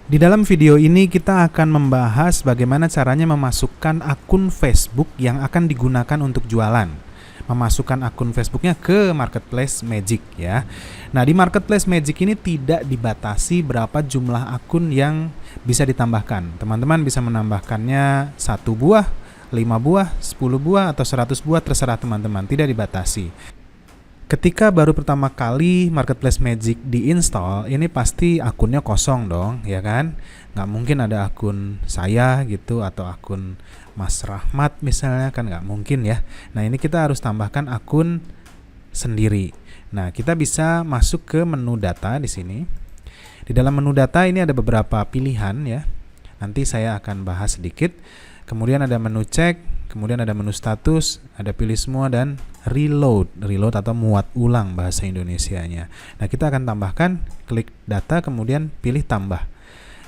Di dalam video ini kita akan membahas bagaimana caranya memasukkan akun Facebook yang akan digunakan untuk jualan. Memasukkan akun Facebooknya ke Marketplace Magic ya. Nah, di Marketplace Magic ini tidak dibatasi berapa jumlah akun yang bisa ditambahkan. Teman-teman bisa menambahkannya 1 buah, 5 buah, 10 buah, atau 100 buah, terserah teman-teman, tidak dibatasi. Ketika baru pertama kali Marketplace Magic diinstal, ini pasti akunnya kosong dong, ya kan? Nggak mungkin ada akun saya gitu atau akun Mas Rahmat misalnya, kan nggak mungkin ya. Nah, ini kita harus tambahkan akun sendiri. Nah, kita bisa masuk ke menu data di sini. Di dalam menu data ini ada beberapa pilihan ya. Nanti saya akan bahas sedikit. Kemudian ada menu cek, kemudian ada menu status, ada pilih semua, dan reload atau muat ulang bahasa Indonesianya. Nah, kita akan tambahkan, klik data, kemudian pilih tambah.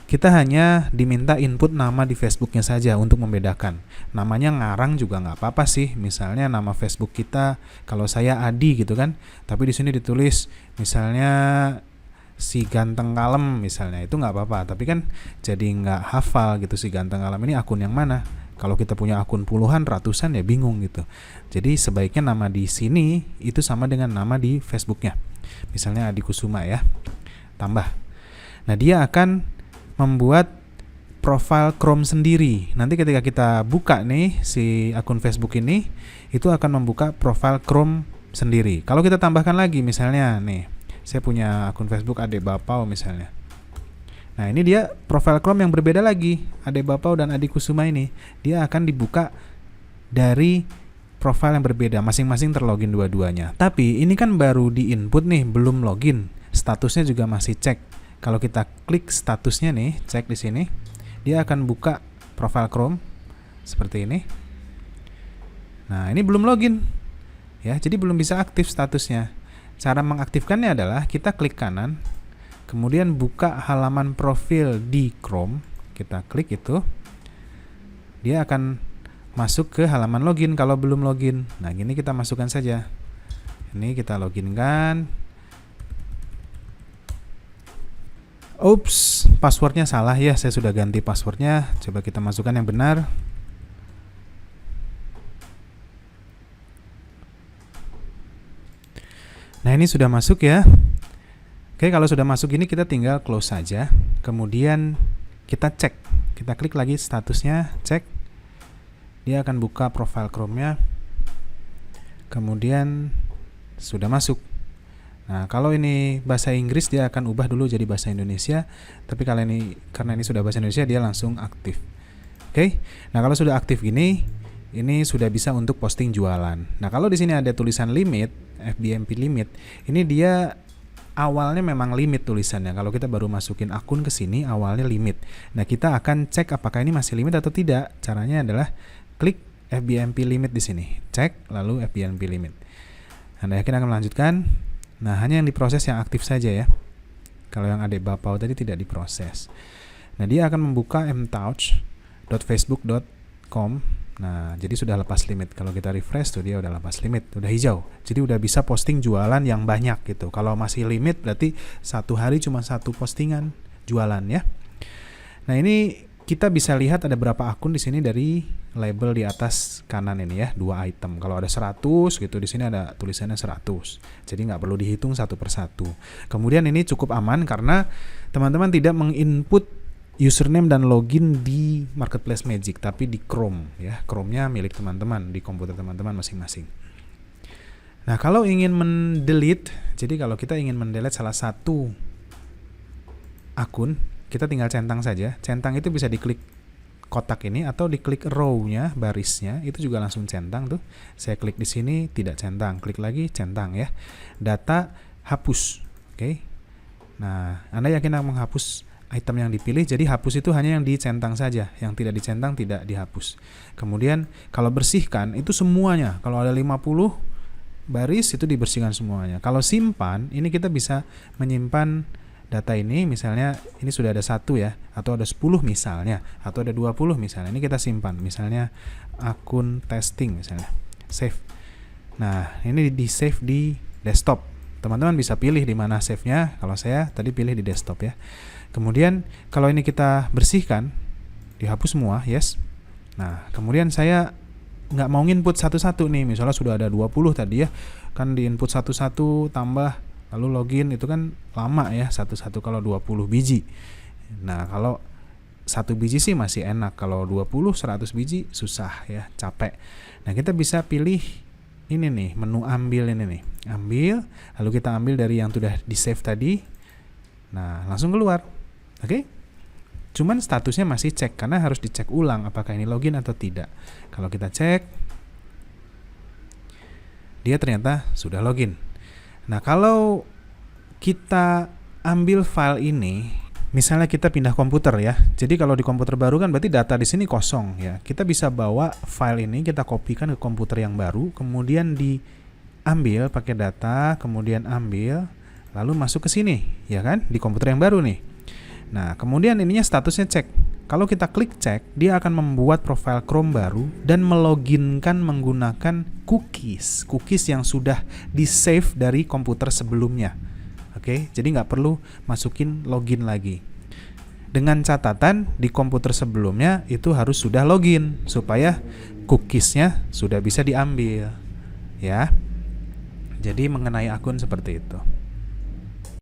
Kita hanya diminta input nama di Facebooknya saja untuk membedakan. Namanya ngarang juga nggak apa-apa sih. Misalnya nama Facebook kita, kalau saya Adi gitu kan, tapi di sini ditulis misalnya si ganteng kalem misalnya, itu nggak apa-apa. Tapi kan jadi nggak hafal gitu si ganteng kalem ini akun yang mana. Kalau kita punya akun puluhan, ratusan ya bingung gitu. Jadi sebaiknya nama di sini itu sama dengan nama di Facebooknya. Misalnya Adi Kusuma ya. Tambah. Nah, dia akan membuat profile Chrome sendiri. Nanti ketika kita buka nih si akun Facebook ini, itu akan membuka profile Chrome sendiri. Kalau kita tambahkan lagi misalnya nih, saya punya akun Facebook Ade Bapau misalnya. Nah, ini dia profile Chrome yang berbeda lagi. Ade Bapau dan Adi Kusuma ini, dia akan dibuka dari profile yang berbeda, masing-masing terlogin dua-duanya. Tapi ini kan baru di input nih, belum login. Statusnya juga masih cek. Kalau kita klik statusnya nih, cek di sini, dia akan buka profile Chrome seperti ini. Nah, ini belum login. Ya, jadi belum bisa aktif statusnya. Cara mengaktifkannya adalah kita klik kanan, kemudian buka halaman profil di Chrome, kita klik itu, dia akan masuk ke halaman login kalau belum login. Nah, gini kita masukkan saja. Ini kita loginkan. Ups, passwordnya salah ya, saya sudah ganti passwordnya. Coba kita masukkan yang benar. Nah, ini sudah masuk ya. Oke, kalau sudah masuk ini kita tinggal close saja. Kemudian kita cek. Kita klik lagi statusnya, cek. Dia akan buka profile Chrome-nya. Kemudian sudah masuk. Nah, kalau ini bahasa Inggris dia akan ubah dulu jadi bahasa Indonesia. Tapi kalau ini karena ini sudah bahasa Indonesia, dia langsung aktif. Oke. Nah, kalau sudah aktif gini, ini sudah bisa untuk posting jualan. Nah, kalau di sini ada tulisan limit, FBMP limit, ini dia awalnya memang limit tulisannya. Kalau kita baru masukin akun ke sini, awalnya limit. Nah, kita akan cek apakah ini masih limit atau tidak. Caranya adalah klik FBMP limit di sini. Cek, lalu FBMP limit. Anda yakin akan melanjutkan? Nah, hanya yang diproses yang aktif saja ya. Kalau yang Ade Bapau tadi tidak diproses. Nah, dia akan membuka mtouch.facebook.com. Nah, jadi sudah lepas limit. Kalau kita refresh tuh dia udah lepas limit, udah hijau. Jadi udah bisa posting jualan yang banyak gitu. Kalau masih limit berarti satu hari cuma satu postingan jualan ya. Nah, ini kita bisa lihat ada berapa akun di sini dari label di atas kanan ini ya, 2 item. Kalau ada 100 gitu, di sini ada tulisannya 100. Jadi nggak perlu dihitung satu persatu. Kemudian ini cukup aman karena teman-teman tidak menginput username dan login di Marketplace Magic, tapi di Chrome ya. Chrome-nya milik teman-teman, di komputer teman-teman masing-masing. Nah, kalau ingin mendelete, jadi kalau kita ingin mendelete salah satu akun, kita tinggal centang saja. Centang itu bisa diklik kotak ini atau diklik row-nya, barisnya, itu juga langsung centang tuh. Saya klik di sini tidak centang, klik lagi centang ya. Data hapus. Oke. Nah, Anda yakin akan menghapus item yang dipilih, jadi hapus itu hanya yang dicentang saja, yang tidak dicentang tidak dihapus. Kemudian kalau bersihkan itu semuanya, kalau ada 50 baris itu dibersihkan semuanya. Kalau simpan, ini kita bisa menyimpan data ini, misalnya ini sudah ada 1 ya, atau ada 10 misalnya, atau ada 20 misalnya, ini kita simpan, misalnya akun testing misalnya, save. Nah, ini di save di desktop. Teman-teman bisa pilih di mana save-nya. Kalau saya tadi pilih di desktop ya. Kemudian kalau ini kita bersihkan, dihapus semua, yes. Nah, kemudian saya nggak mau input satu-satu nih. Misalnya sudah ada 20 tadi ya, kan di input satu-satu tambah lalu login, itu kan lama ya, satu-satu kalau 20 biji. Nah, kalau 1 biji sih masih enak, kalau 20 100 biji susah ya, capek. Nah, kita bisa pilih ini nih, menu ambil ini nih. Ambil, lalu kita ambil dari yang sudah di save tadi. Nah, langsung keluar. Oke? Cuman statusnya masih cek, karena harus dicek ulang apakah ini login atau tidak. Kalau kita cek, dia ternyata sudah login. Nah, kalau kita ambil file ini, misalnya kita pindah komputer ya. Jadi kalau di komputer baru kan berarti data di sini kosong ya. Kita bisa bawa file ini, kita kopikan ke komputer yang baru, kemudian diambil pakai data, kemudian ambil, lalu masuk ke sini, ya kan? Di komputer yang baru nih. Nah, kemudian ininya statusnya cek. Kalau kita klik cek, dia akan membuat profile Chrome baru dan meloginkan menggunakan cookies yang sudah di-save dari komputer sebelumnya. Oke, jadi nggak perlu masukin login lagi. Dengan catatan di komputer sebelumnya itu harus sudah login supaya cookiesnya sudah bisa diambil. Ya. Jadi mengenai akun seperti itu.